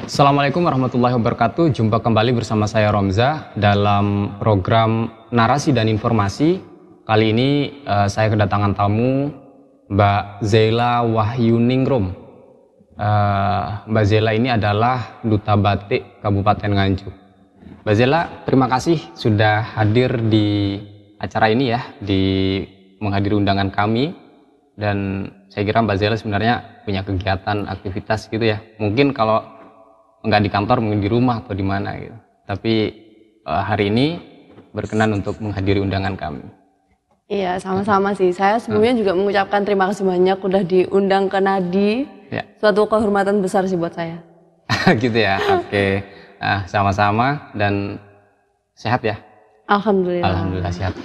Assalamualaikum warahmatullahi wabarakatuh. Jumpa kembali bersama saya Romza dalam program Narasi dan Informasi. Kali ini saya kedatangan tamu Mbak Zela Wahyuningrum. Mbak Zela ini adalah Duta Batik Kabupaten Nganjuk. Mbak Zela, terima kasih sudah hadir di acara ini ya, menghadiri undangan kami. Dan saya kira Mbak Zela sebenarnya punya kegiatan, aktivitas gitu ya. Mungkin kalau nggak di kantor, mungkin di rumah atau di mana gitu. Tapi hari ini berkenan untuk menghadiri undangan kami. Iya, sama-sama sih. Saya sebelumnya juga mengucapkan terima kasih banyak udah diundang ke Nadi. Ya. Suatu kehormatan besar sih buat saya. Gitu ya, oke. Nah, sama-sama dan sehat ya? Alhamdulillah. Alhamdulillah sehat.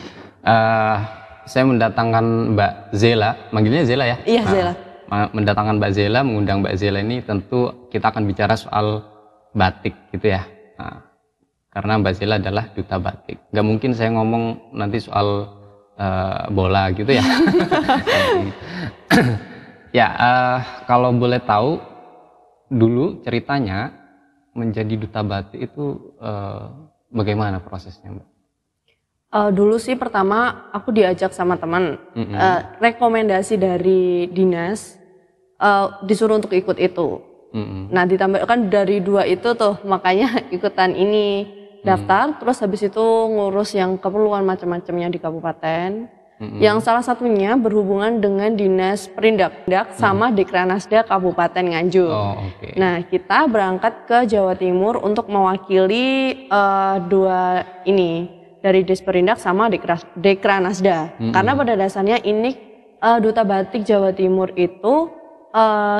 Saya mendatangkan Mbak Zela, manggilnya Zela ya? Iya, Zela. Mendatangkan Mbak Zela, mengundang Mbak Zela ini tentu kita akan bicara soal batik gitu ya. Nah, karena Mbak Zela adalah duta batik. Gak mungkin saya ngomong nanti soal bola gitu ya. Ya, kalau boleh tahu dulu ceritanya menjadi duta batik itu bagaimana prosesnya, Mbak? Dulu sih pertama aku diajak sama teman, rekomendasi dari dinas, disuruh untuk ikut itu. Nah ditambahkan dari 2 itu tuh, makanya ikutan ini daftar, terus habis itu ngurus yang keperluan macam-macamnya di kabupaten. Yang salah satunya berhubungan dengan dinas perindak sama Dekranasda Kabupaten Nganjuk. Nah kita berangkat ke Jawa Timur untuk mewakili 2 ini, dari Desperindak sama Dekranasda. Karena pada dasarnya ini Duta Batik Jawa Timur itu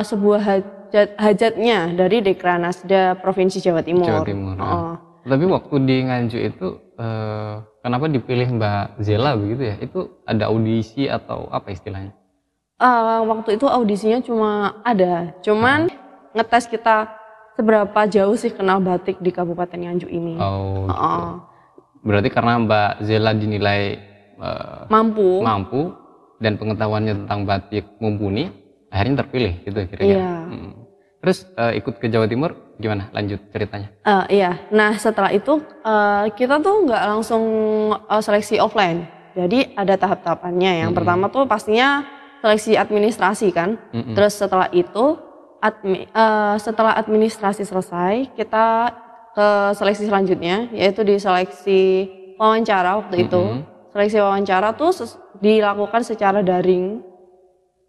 sebuah hajatnya dari Dekranasda Provinsi Jawa Timur. Tapi waktu di Nganjuk itu kenapa dipilih Mbak Zela begitu ya? Itu ada audisi atau apa istilahnya? Waktu itu audisinya cuman ngetes kita seberapa jauh sih kenal batik di Kabupaten Nganjuk ini. Gitu. Berarti karena Mbak Zela dinilai mampu dan pengetahuannya tentang batik mumpuni, akhirnya terpilih gitu kira-kira. Iya. Terus ikut ke Jawa Timur gimana lanjut ceritanya? Iya, nah setelah itu kita tuh nggak langsung seleksi offline, jadi ada tahap-tahapannya. Yang pertama tuh pastinya seleksi administrasi kan, terus setelah itu setelah administrasi selesai kita ke seleksi selanjutnya, yaitu di seleksi wawancara waktu itu. Seleksi wawancara tuh dilakukan secara daring.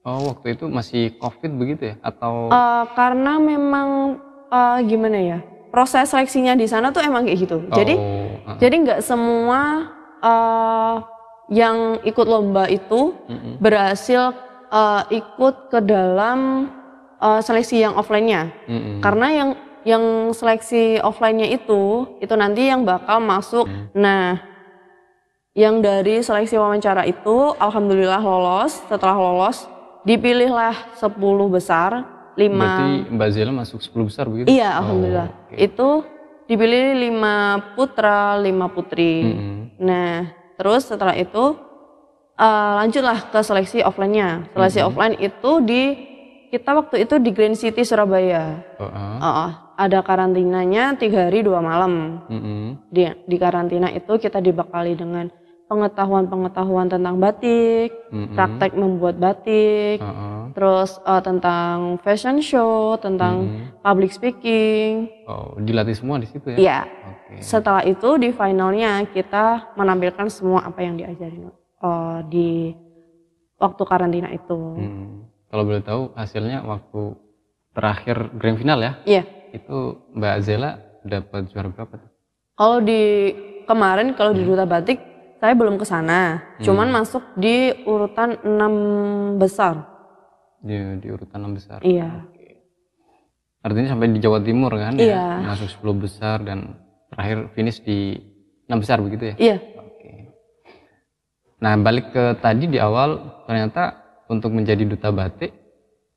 Waktu itu masih COVID begitu ya? Atau? Karena memang gimana ya, proses seleksinya di sana tuh emang kayak gitu. Jadi nggak semua yang ikut lomba itu berhasil ikut ke dalam seleksi yang offline-nya. Karena yang seleksi offline-nya itu nanti yang bakal masuk. Nah, yang dari seleksi wawancara itu alhamdulillah lolos. Setelah lolos, dipilihlah 10 besar, 5. Berarti Mbak Zela masuk 10 besar begitu? Iya, alhamdulillah. Itu dipilih 5 putra, 5 putri. Nah, terus setelah itu lanjutlah ke seleksi offline-nya. Seleksi offline itu kita waktu itu di Grand City Surabaya. Ada karantinanya 3 hari 2 malam. Di karantina itu kita dibekali dengan pengetahuan tentang batik, praktek membuat batik, terus tentang fashion show, tentang public speaking. Dilatih semua di situ ya? Iya. Setelah itu di finalnya kita menampilkan semua apa yang diajarin di waktu karantina itu. Kalau boleh tahu hasilnya waktu terakhir grand final ya? Iya. Itu Mbak Zela dapat juara berapa tuh? Kalau kemarin di Duta Batik saya belum ke sana, cuman masuk di urutan 6 besar. Di urutan 6 besar. Iya. Artinya sampai di Jawa Timur kan? Iya. Ya? Masuk 10 besar dan terakhir finish di 6 besar begitu ya? Iya. Nah, balik ke tadi di awal, ternyata untuk menjadi duta batik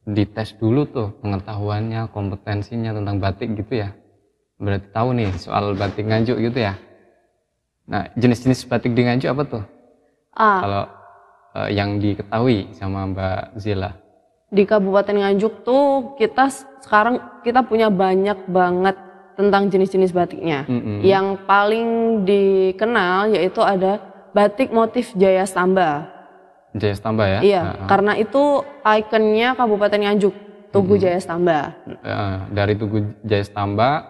dites dulu tuh pengetahuannya, kompetensinya tentang batik gitu ya. Berarti tahu nih soal batik Nganjuk gitu ya. Nah, jenis-jenis batik di Nganjuk apa tuh? Kalau yang diketahui sama Mbak Zela. Di Kabupaten Nganjuk tuh sekarang kita punya banyak banget tentang jenis-jenis batiknya. Yang paling dikenal yaitu ada batik motif Jaya Stamba. Jaya Stamba ya? Iya, karena itu ikonnya Kabupaten Nganjuk, Tugu Jaya Stamba. Dari Tugu Jaya Stamba,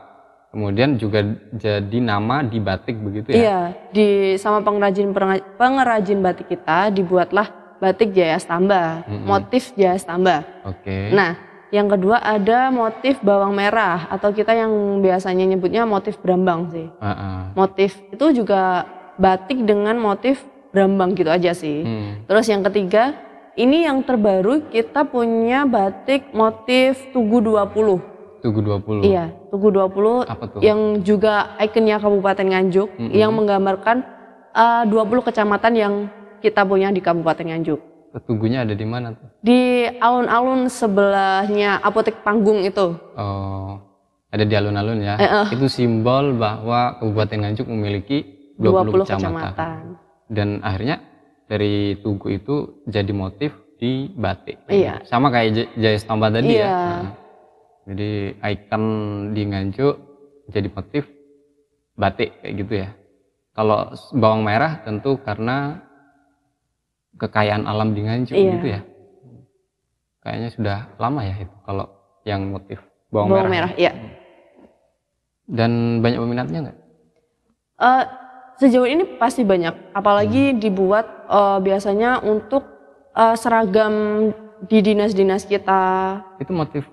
kemudian juga jadi nama di batik begitu ya? Iya, sama pengrajin batik kita dibuatlah batik Jaya Stamba, motif Jaya Stamba. Oke. Nah, yang kedua ada motif bawang merah atau kita yang biasanya nyebutnya motif brambang sih. Motif itu juga batik dengan motif brambang gitu aja sih. Terus yang ketiga, ini yang terbaru kita punya batik motif Tugu 20. Tugu 20. Iya, Tugu 20 apa tuh? Yang juga ikonnya Kabupaten Nganjuk yang menggambarkan 20 kecamatan yang kita punya di Kabupaten Nganjuk. Tugunya ada di mana tuh? Di alun-alun sebelahnya Apotek Panggung itu. Oh, ada di alun-alun ya. Itu simbol bahwa Kabupaten Nganjuk memiliki 20 kecamatan. Dan akhirnya dari Tugu itu jadi motif di batik. Iya. Sama kayak Jaya Stamba tadi iya. ya. Jadi ikon di Nganjuk jadi motif batik kayak gitu ya. Kalau bawang merah tentu karena kekayaan alam di Nganjuk gitu ya. Kayaknya sudah lama ya itu kalau yang motif bawang merah. Iya. Dan banyak peminatnya nggak? Sejauh ini pasti banyak, apalagi dibuat biasanya untuk seragam di dinas-dinas kita. Itu motif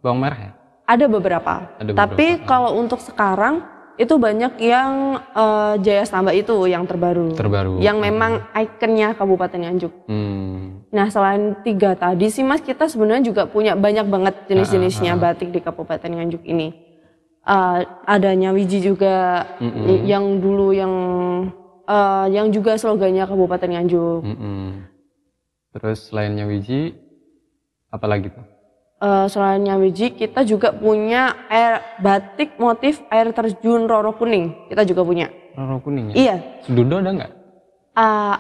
bawang merah ya? Ada beberapa. Tapi kalau untuk sekarang itu banyak yang Jaya Stamba itu yang terbaru. Yang memang ikonnya Kabupaten Nganjuk. Nah, selain 3 tadi sih Mas, kita sebenarnya juga punya banyak banget jenis-jenisnya batik di Kabupaten Nganjuk ini. Ada Nyawiji juga yang dulu yang juga slogannya Kabupaten Nganjuk. Terus selain Nyawiji apa lagi tuh? Selain Nyawiji kita juga punya batik motif air terjun Roro Kuning, kita juga punya. Roro Kuning ya? Iya. Sedudo ada nggak?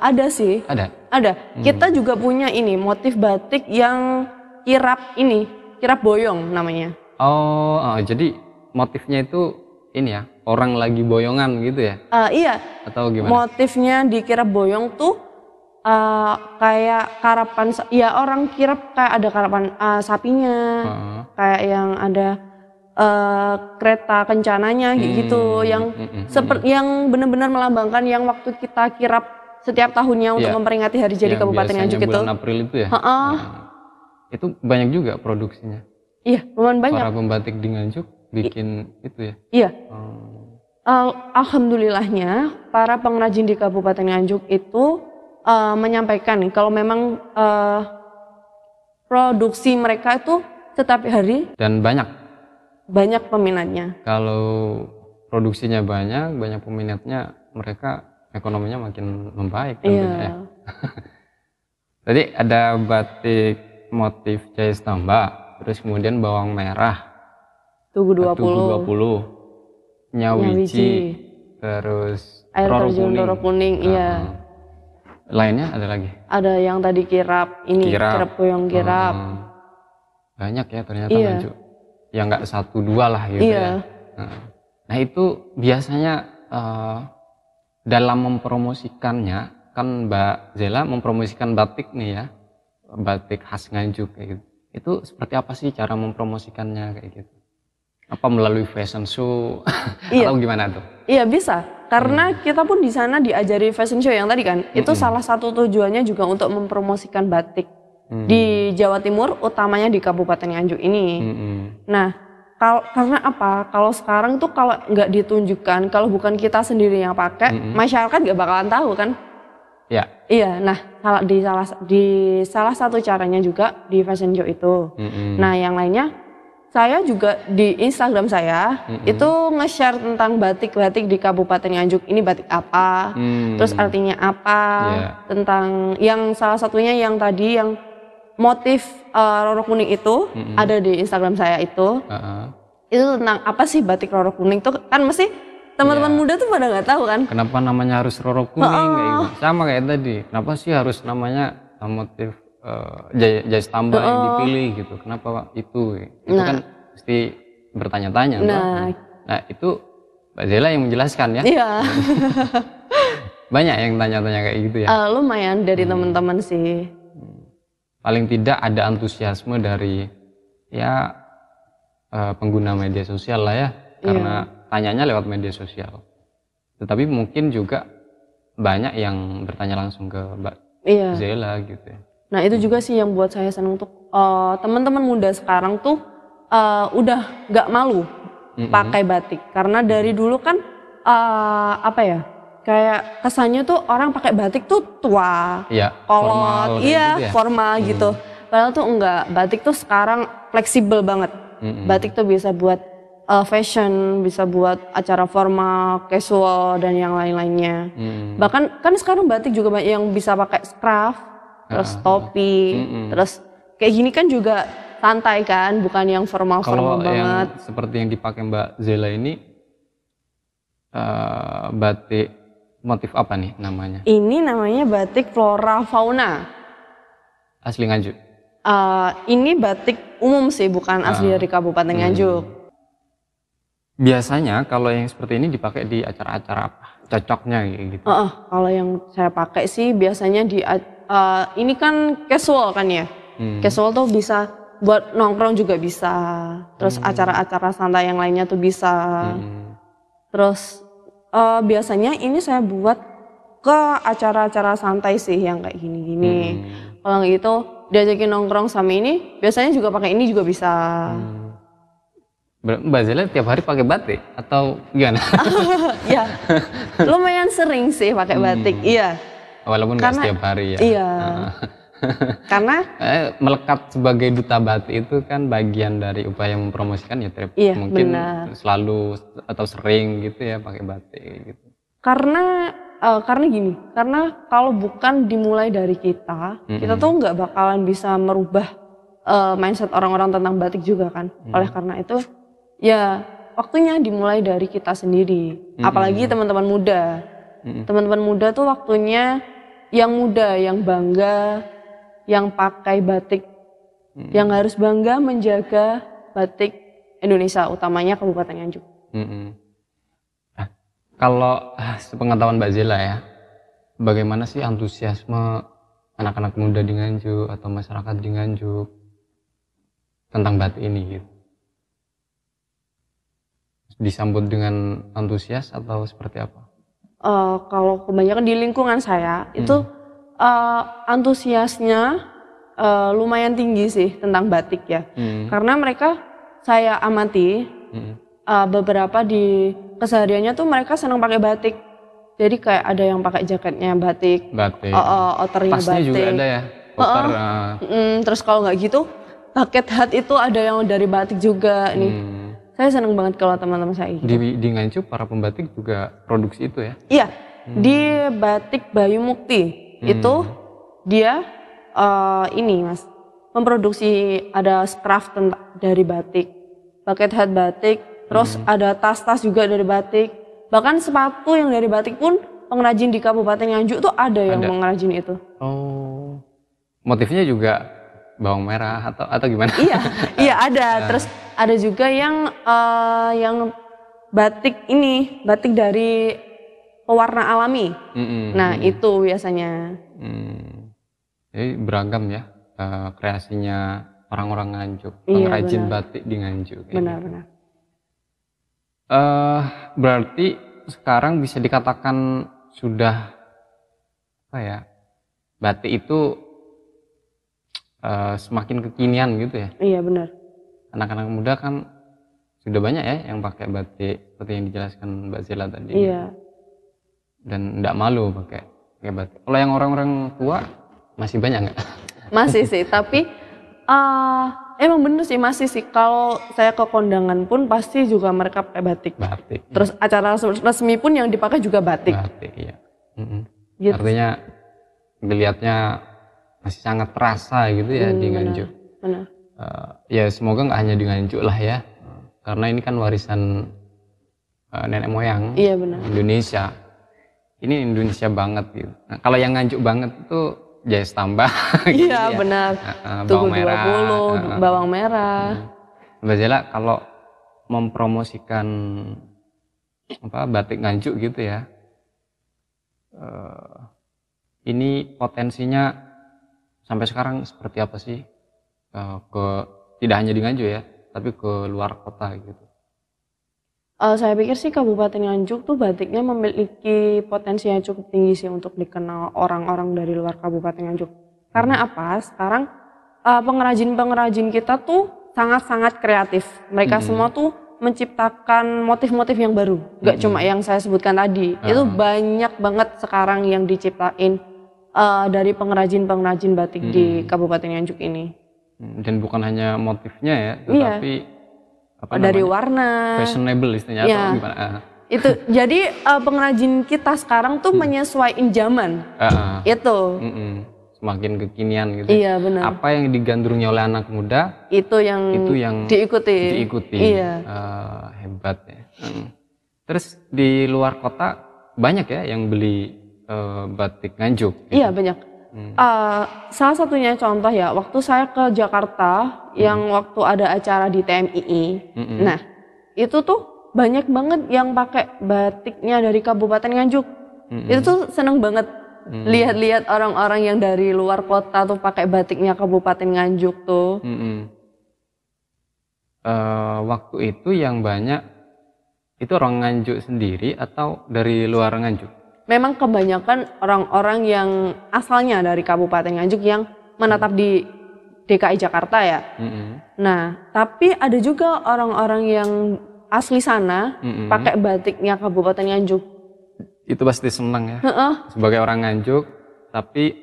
Ada sih. Ada. Kita juga punya ini motif batik yang kirap boyong namanya. Jadi motifnya itu ini ya, orang lagi boyongan gitu ya? Iya. Atau gimana? Motifnya di kirap boyong tuh kayak karapan, ya orang kirap kayak ada karapan sapinya, kayak yang ada kereta kencananya gitu, yang seperti yang benar-benar melambangkan yang waktu kita kirap setiap tahunnya untuk memperingati hari jadi Kabupaten Nganjuk itu. Bulan April itu ya. Itu banyak juga produksinya. Iya, lumayan banyak. Para pembatik di Nganjuk bikin itu ya. Iya. Alhamdulillahnya para pengrajin di Kabupaten Nganjuk itu menyampaikan kalau memang produksi mereka itu setiap hari dan banyak peminatnya. Kalau produksinya banyak peminatnya, mereka ekonominya makin membaik tentunya ya. Tadi ada batik motif Jaya Stamba, terus kemudian bawang merah, Tugu 20, Nyawiji, terus air terjun Roro Kuning, iya. Lainnya ada lagi? Ada yang tadi kirap boyong kirap. Banyak ya ternyata Nganjuk. Ya nggak 1-2 lah gitu ya. Nah itu biasanya dalam mempromosikannya, kan Mbak Zela mempromosikan batik nih ya, batik khas Nganjuk kayak gitu. Itu seperti apa sih cara mempromosikannya kayak gitu? Apa melalui fashion show atau gimana tuh? Iya bisa, karena kita pun di sana diajari fashion show yang tadi kan, itu salah satu tujuannya juga untuk mempromosikan batik di Jawa Timur, utamanya di Kabupaten Nganjuk ini. Nah, karena apa? Kalau sekarang tuh kalau nggak ditunjukkan, kalau bukan kita sendiri yang pakai, masyarakat nggak bakalan tahu kan? Ya. Iya, nah di salah satu caranya juga di fashion show itu. Nah, yang lainnya saya juga di Instagram saya itu nge-share tentang batik-batik di Kabupaten Nganjuk. Ini batik apa, terus artinya apa, tentang yang salah satunya yang tadi yang motif Roro Kuning itu ada di Instagram saya itu. Itu tentang apa sih batik Roro Kuning tuh, kan mesti teman-teman muda tuh pada nggak tahu kan. Kenapa namanya harus Roro Kuning kayak gitu. Sama kayak tadi. Kenapa sih harus namanya motif jas tambah yang dipilih gitu. Kenapa itu? Itu kan pasti bertanya-tanya. Nah itu Mbak Zela yang menjelaskan ya. Iya. Banyak yang tanya-tanya kayak gitu ya. Lumayan dari teman-teman sih. Paling tidak ada antusiasme dari ya pengguna media sosial lah ya, karena tanyanya lewat media sosial. Tetapi mungkin juga banyak yang bertanya langsung ke Mbak Zela gitu ya. Nah itu juga sih yang buat saya senang tuh, teman-teman muda sekarang tuh udah nggak malu pakai batik, karena dari dulu kan apa ya, kayak kesannya tuh orang pakai batik tuh tua, kolot, formal gitu. Padahal tuh enggak, batik tuh sekarang fleksibel banget. Batik tuh bisa buat fashion, bisa buat acara formal, casual dan yang lain-lainnya. Bahkan kan sekarang batik juga banyak yang bisa pakai scarf, terus topi, terus kayak gini kan juga santai kan, bukan yang formal-formal banget. Yang seperti yang dipakai Mbak Zela ini batik motif apa nih namanya? Ini namanya batik flora fauna. Asli Nganjuk? Ini batik umum sih, bukan asli dari Kabupaten Nganjuk. Biasanya kalau yang seperti ini dipakai di acara-acara apa? Cocoknya gitu? Kalau yang saya pakai sih biasanya di ini kan casual kan ya. Casual tuh bisa buat nongkrong juga bisa. Terus acara-acara santai yang lainnya tuh bisa. Terus biasanya ini saya buat ke acara-acara santai sih yang kayak gini-gini. Kalau gitu diajakin nongkrong sama ini, biasanya juga pakai ini juga bisa. Mbak Zela tiap hari pakai batik atau gimana? Ya, lumayan sering sih pakai batik. Iya. Walaupun nggak setiap hari ya. Iya. Karena melekat sebagai duta batik itu kan bagian dari upaya mempromosikan ya, mungkin selalu atau sering gitu ya pakai batik gitu. Karena gini, karena kalau bukan dimulai dari kita tuh nggak bakalan bisa merubah mindset orang-orang tentang batik juga kan. Oleh karena itu ya waktunya dimulai dari kita sendiri. Apalagi teman-teman muda. Teman-teman muda tuh waktunya yang muda, yang bangga, yang pakai batik, yang harus bangga menjaga batik Indonesia, utamanya Kabupaten Nganjuk. Nah, kalau sepengetahuan Mbak Zela ya, bagaimana sih antusiasme anak-anak muda di Nganjuk atau masyarakat di Nganjuk tentang batik ini gitu? Disambut dengan antusias atau seperti apa? Kalau kebanyakan di lingkungan saya itu antusiasnya lumayan tinggi sih tentang batik ya. Karena mereka saya amati beberapa di kesehariannya tuh mereka senang pakai batik. Jadi kayak ada yang pakai jaketnya batik, outernya batik. Tasnya juga ada ya, outer. Terus kalau nggak gitu, bucket hat itu ada yang dari batik juga nih. Saya senang banget kalau teman-teman saya gitu. Di Nganjuk para pembatik juga produksi itu ya? Iya, di Batik Bayu Mukti itu dia ini mas memproduksi ada scarf dari batik, bucket hat batik, terus ada tas-tas juga dari batik, bahkan sepatu yang dari batik pun pengrajin di Kabupaten Nganjuk tuh ada yang mengrajin itu. Oh, motifnya juga bawang merah atau gimana? Iya ada. Terus ada juga yang batik ini, batik dari pewarna alami. Nah itu biasanya. Jadi beragam ya kreasinya orang-orang Nganjuk, pengrajin batik di Nganjuk. Benar-benar. Berarti sekarang bisa dikatakan sudah apa ya? Batik itu semakin kekinian gitu ya? Iya benar. Anak-anak muda kan sudah banyak ya yang pakai batik seperti yang dijelaskan Mbak Zela tadi. Iya. Dan enggak malu pakai batik. Kalau yang orang-orang tua masih banyak nggak? Masih sih, tapi emang bener sih masih sih. Kalau saya ke kondangan pun pasti juga mereka pakai batik. Batik. Terus acara resmi pun yang dipakai juga batik. Batik, iya. Gitu. Artinya dilihatnya masih sangat terasa gitu ya di Nganjuk. Benar. Ya semoga nggak hanya di Nganjuk lah ya, karena ini kan warisan nenek moyang. Iya benar. Indonesia. Ini Indonesia banget gitu. Nah, kalau yang Nganjuk banget itu Jais Tambah. Iya benar. Tugu Bawang merah. 20, bawang merah. Mbak Zela kalau mempromosikan batik Nganjuk gitu ya, ini potensinya sampai sekarang seperti apa sih, ke tidak hanya di Nganjuk ya, tapi ke luar kota gitu? Saya pikir sih Kabupaten Nganjuk tuh batiknya memiliki potensi yang cukup tinggi sih untuk dikenal orang-orang dari luar Kabupaten Nganjuk. Karena apa? Sekarang pengrajin-pengrajin kita tuh sangat-sangat kreatif. Mereka semua tuh menciptakan motif-motif yang baru. Gak cuma yang saya sebutkan tadi. Itu banyak banget sekarang yang diciptain dari pengrajin-pengrajin batik di Kabupaten Nganjuk ini. Dan bukan hanya motifnya ya, tetapi dari warna, fashionable istilahnya atau gimana? Itu jadi pengrajin kita sekarang tuh menyesuaikan zaman. Itu semakin kekinian gitu. Iya benar. Apa yang digandrungi oleh anak muda itu yang diikuti. Iya. Hebat ya. Terus di luar kota banyak ya yang beli batik Nganjuk gitu? Iya banyak. Salah satunya contoh ya, waktu saya ke Jakarta yang waktu ada acara di TMII, nah itu tuh banyak banget yang pakai batiknya dari Kabupaten Nganjuk. Itu tuh seneng banget lihat-lihat orang-orang yang dari luar kota tuh pakai batiknya Kabupaten Nganjuk tuh. Waktu itu yang banyak itu orang Nganjuk sendiri atau dari luar Nganjuk? Memang kebanyakan orang-orang yang asalnya dari Kabupaten Nganjuk yang menetap di DKI Jakarta ya. Nah, tapi ada juga orang-orang yang asli sana pakai batiknya Kabupaten Nganjuk. Itu pasti senang ya. Sebagai orang Nganjuk, tapi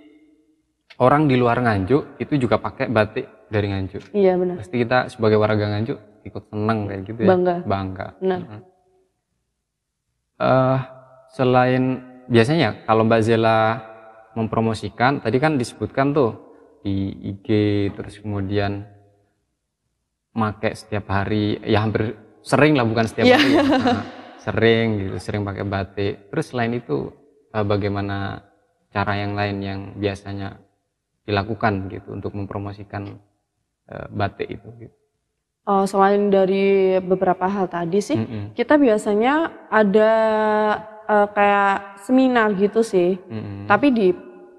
orang di luar Nganjuk itu juga pakai batik dari Nganjuk. Iya benar. Pasti kita sebagai warga Nganjuk ikut senang kayak gitu ya. Bangga. Benar. Selain biasanya kalau Mbak Zela mempromosikan, tadi kan disebutkan tuh di IG, terus kemudian make setiap hari, ya hampir sering lah, bukan setiap hari ya. Sering pakai batik. Terus selain itu bagaimana cara yang lain yang biasanya dilakukan gitu untuk mempromosikan batik itu gitu? Selain dari beberapa hal tadi sih, kita biasanya ada kayak seminar gitu sih, tapi di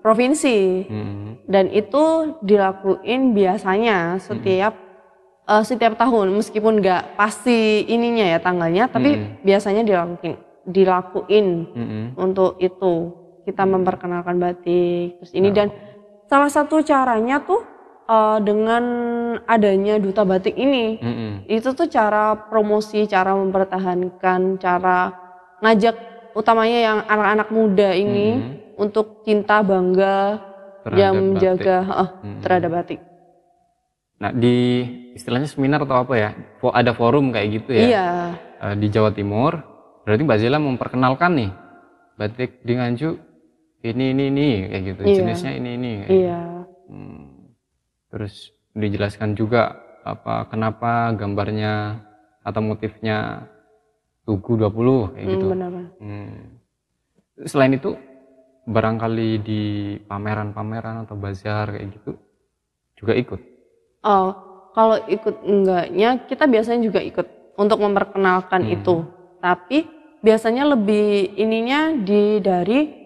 provinsi, dan itu dilakuin biasanya setiap tahun, meskipun nggak pasti ininya ya tanggalnya, tapi biasanya dilakuin untuk itu kita memperkenalkan batik terus ini. Dan salah satu caranya tuh dengan adanya duta batik ini, itu tuh cara promosi, cara mempertahankan, cara ngajak utamanya yang anak-anak muda ini untuk cinta, bangga, yang menjaga terhadap batik. Nah, di istilahnya seminar atau apa ya, ada forum kayak gitu ya? Iya. Di Jawa Timur, berarti Mbak Zela memperkenalkan nih batik di Nganjuk ini kayak gitu, jenisnya ini kayak iya. Gitu. Terus dijelaskan juga kenapa gambarnya atau motifnya Tugu 20 kayak gitu. Benar. Selain itu barangkali di pameran-pameran atau bazar kayak gitu juga ikut? Kalau ikut enggaknya, kita biasanya juga ikut untuk memperkenalkan itu. Tapi biasanya lebih ininya dari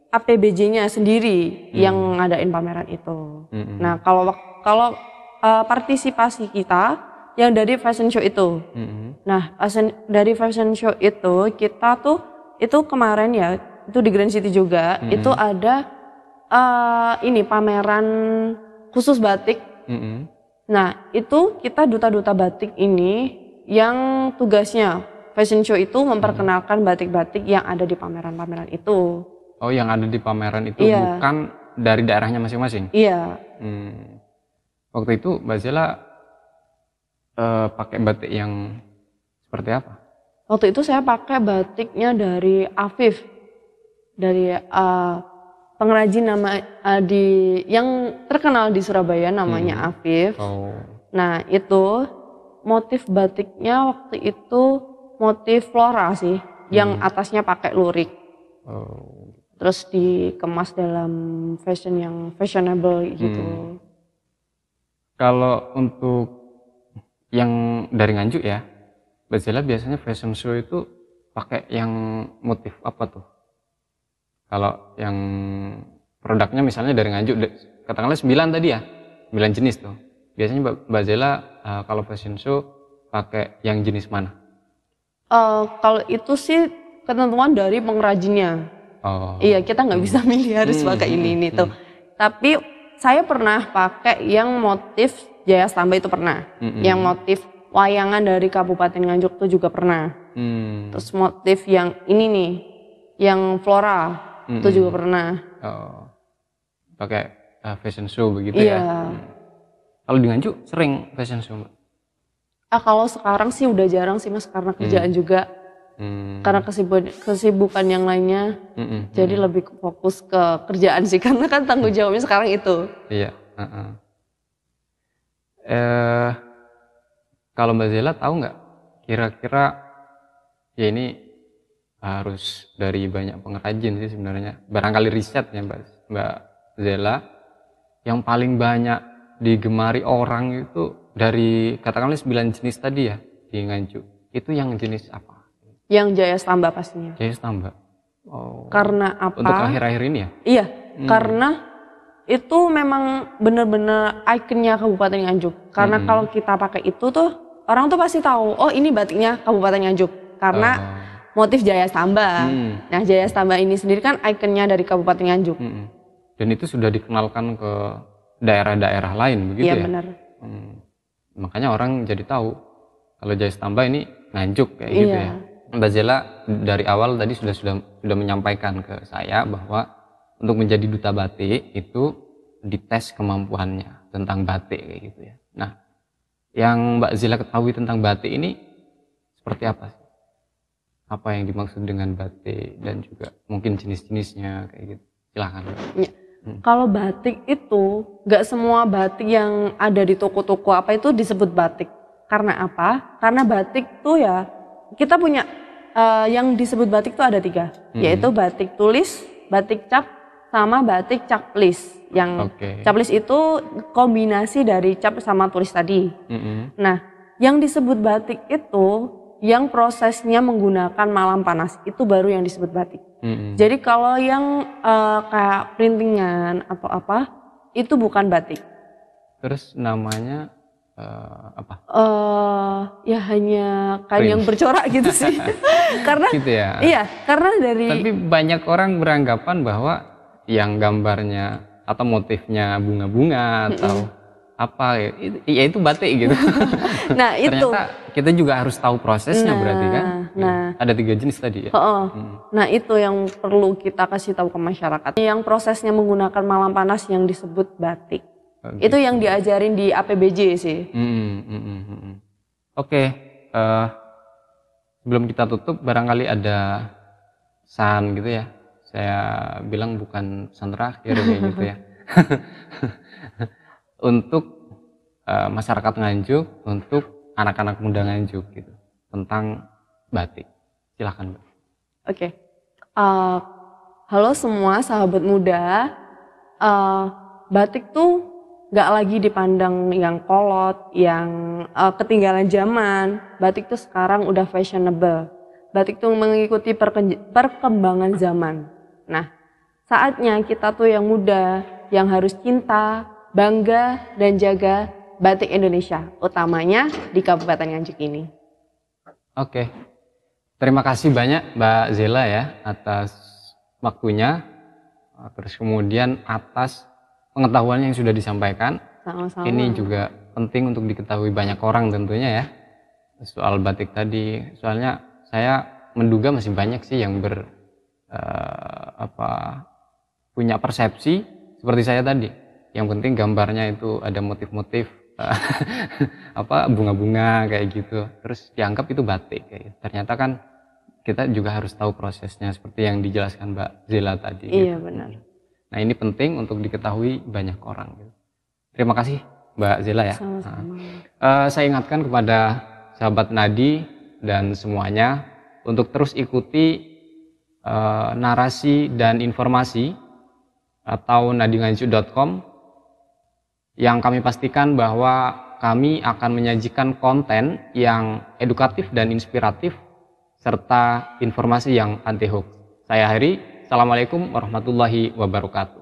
APBJ-nya sendiri yang ngadain pameran itu. Nah, kalau partisipasi kita yang dari fashion show itu. Nah, dari fashion show itu kita tuh itu kemarin ya, itu di Grand City juga, itu ada pameran khusus batik. Nah, itu kita duta-duta batik ini yang tugasnya fashion show itu memperkenalkan batik-batik yang ada di pameran-pameran itu. Oh, yang ada di pameran itu bukan dari daerahnya masing-masing? Iya. Waktu itu Mbak Zela pakai batik yang seperti apa? Waktu itu saya pakai batiknya dari Afif, dari pengrajin yang terkenal di Surabaya, namanya Afif. Nah, itu motif batiknya waktu itu motif flora sih, yang atasnya pakai lurik. terus dikemas dalam fashion yang fashionable gitu. Kalau untuk yang dari Nganjuk ya, Mbak Zela biasanya fashion show itu pakai yang motif apa tuh? Kalau yang produknya misalnya dari Nganjuk, katakanlah 9 tadi ya, 9 jenis tuh. Biasanya Mbak Zela kalau fashion show pakai yang jenis mana? Kalau itu sih ketentuan dari pengrajinnya. Iya, kita nggak bisa milih harus pakai ini tuh. Tapi saya pernah pakai yang motif Jaya Stamba itu pernah. Yang motif wayangan dari Kabupaten Nganjuk tuh juga pernah. Terus motif yang ini nih, yang flora itu juga pernah. Pakai fashion show begitu ya. Kalau di Nganjuk sering fashion show, Mbak? Kalau sekarang sih udah jarang sih Mas, karena kerjaan juga. Karena kesibukan yang lainnya, jadi lebih fokus ke kerjaan sih, karena kan tanggung jawabnya sekarang itu. Iya. Kalau Mbak Zela tahu nggak kira-kira, ya ini harus dari banyak pengrajin sih sebenarnya, barangkali riset ya Mbak Zela, yang paling banyak digemari orang itu dari katakanlah 9 jenis tadi ya di Nganjuk, itu yang jenis apa? Yang Jaya Stamba pastinya. Jaya Stamba. Karena apa? Untuk akhir-akhir ini ya? Iya, karena itu memang benar-benar ikonnya Kabupaten Nganjuk. Karena kalau kita pakai itu tuh orang tuh pasti tahu, oh ini batiknya Kabupaten Nganjuk karena motif Jaya Stamba. Nah, Jaya Stamba ini sendiri kan ikonnya dari Kabupaten Nganjuk. Dan itu sudah dikenalkan ke daerah-daerah lain begitu ya? Iya benar. Makanya orang jadi tahu kalau Jaya Stamba ini Nganjuk kayak gitu ya. Mbak Zela dari awal tadi sudah menyampaikan ke saya bahwa untuk menjadi duta batik itu dites kemampuannya tentang batik kayak gitu ya. Nah, yang Mbak Zela ketahui tentang batik ini seperti apa sih? Apa yang dimaksud dengan batik dan juga mungkin jenis-jenisnya kayak gitu? Silakan. Ya. Kalau batik itu nggak semua batik yang ada di toko-toko apa itu disebut batik. Karena apa? Karena batik tuh ya kita punya yang disebut batik tuh ada 3, yaitu batik tulis, batik cap, sama batik caplis. Yang caplis itu kombinasi dari cap sama tulis tadi. Nah, yang disebut batik itu yang prosesnya menggunakan malam panas itu baru yang disebut batik. Jadi kalau yang kayak printingan atau apa itu bukan batik. Terus namanya apa? Ya hanya kain yang bercorak gitu sih. Karena gitu ya. Iya, karena dari. Tapi banyak orang beranggapan bahwa yang gambarnya atau motifnya bunga-bunga atau apa ya itu batik gitu. Nah itu. Ternyata kita juga harus tahu prosesnya berarti kan. Ada 3 jenis tadi ya. Nah itu yang perlu kita kasih tahu ke masyarakat. Yang prosesnya menggunakan malam panas yang disebut batik. Itu yang diajarin di APBJ sih. Oke, sebelum kita tutup barangkali ada pesan gitu ya. Saya bilang bukan pesan terakhir kayak gitu ya. Untuk masyarakat Nganjuk, untuk anak-anak muda Nganjuk gitu tentang batik. Silakan, Mbak. Oke. Halo semua sahabat muda. Batik tuh gak lagi dipandang yang kolot, yang ketinggalan zaman. Batik tuh sekarang udah fashionable. Batik tuh mengikuti perkembangan zaman. Nah, saatnya kita tuh yang muda, yang harus cinta, bangga, dan jaga batik Indonesia, utamanya di Kabupaten Nganjuk ini. Oke, terima kasih banyak Mbak Zela ya atas waktunya, terus kemudian atas pengetahuan yang sudah disampaikan. Sama-sama. Ini juga penting untuk diketahui banyak orang tentunya ya soal batik tadi. Soalnya saya menduga masih banyak sih yang punya persepsi seperti saya tadi. Yang penting gambarnya itu ada motif-motif bunga-bunga kayak gitu. Terus dianggap itu batik kayak gitu. Ternyata kan kita juga harus tahu prosesnya seperti yang dijelaskan Mbak Zela tadi. Iya gitu. benar. Nah ini penting untuk diketahui banyak orang. Gitu. Terima kasih Mbak Zela ya. Sama-sama. Saya ingatkan kepada sahabat Nadi dan semuanya untuk terus ikuti narasi dan informasi atau nadinganju.com, yang kami pastikan bahwa kami akan menyajikan konten yang edukatif dan inspiratif serta informasi yang anti hoax. Saya Heri, Assalamualaikum warahmatullahi wabarakatuh.